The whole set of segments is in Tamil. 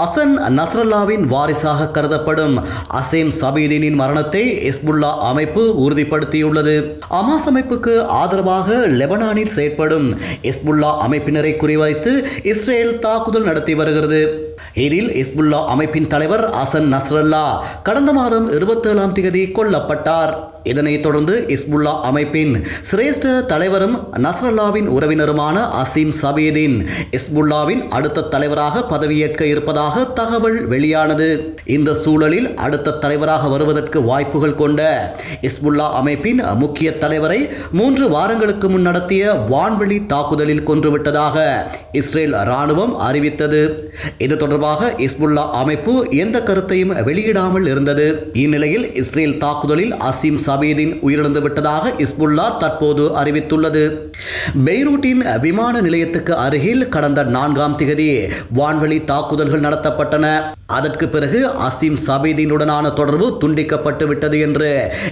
அசன் நஸ்ரல்லாவின் வாரிசாக கருதப்படும் அசேம் சபீதினின் மரணத்தை ஹிஸ்புல்லா அமைப்பு உறுதிப்படுத்தியுள்ளது. அமாஸ் அமைப்புக்கு ஆதரவாக லெபனானில் செயற்படும் ஹிஸ்புல்லா அமைப்பினரை குறிவைத்து இஸ்ரேல் தாக்குதல் நடத்தி வருகிறது. இதில் ஹிஸ்புல்லா அமைப்பின் தலைவர் அசன் நஸ்ரல்லா கடந்த மாதம் 27ஆம் தேதி கொல்லப்பட்டார். இதனைத் தொடர்ந்து ஹிஸ்புல்லா அமைப்பின் சிரேஷ்ட தலைவரும் நஸ்ரல்லாவின் உறவினருமான அசீம் சபீதின் ஹிஸ்புல்லாவின் அடுத்த தலைவராக பதவியேற்க இருப்பதாக தகவல் வெளியானது. இந்த சூழலில் அடுத்த தலைவராக வருவதற்கு வாய்ப்புகள் கொண்ட ஹிஸ்புல்லா அமைப்பின் முக்கிய தலைவரை 3 வாரங்களுக்கு முன் நடத்திய வான்வெளி தாக்குதலில் கொன்றுவிட்டதாக இஸ்ரேல் ராணுவம் அறிவித்தது. இது தொடர்பாக ஹிஸ்புல்லா அமைப்பு எந்த கருத்தையும் வெளியிடாமல் இருந்தது. இந்நிலையில் இஸ்ரேல் தாக்குதலில் அசீம் சபீதின் உயிரிழந்து விட்டதாக ஹிஸ்புல்லா தற்போது அறிவித்துள்ளது. பெய்ரூட்டின் விமான நிலையத்துக்கு அருகில் கடந்த 4ஆம் தேதி வான்வெளி தாக்குதல்கள் நடத்தப்பட்டன. அதற்கு பிறகு அசீம் சபீதினுடனான தொடர்பு துண்டிக்கப்பட்டு விட்டது என்று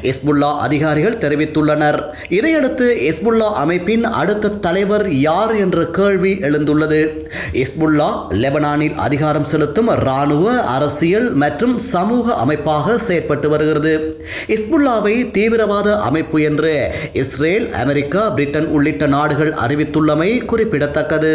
ஹிஸ்புல்லா அதிகாரிகள் தெரிவித்துள்ளனர். இதையடுத்து ஹிஸ்புல்லா அமைப்பின் அடுத்த தலைவர் யார் என்ற கேள்வி எழுந்துள்ளது. ஹிஸ்புல்லா லெபனானில் அதிகாரம் செலுத்தும் இராணுவ, அரசியல் மற்றும் சமூக அமைப்பாக செயற்பட்டு வருகிறது. ஹிஸ்புல்லாவை தீவிரவாத அமைப்பு என்று இஸ்ரேல், அமெரிக்கா, பிரிட்டன் உள்ளிட்ட நாடுகள் அறிவித்துள்ளமை குறிப்பிடத்தக்கது.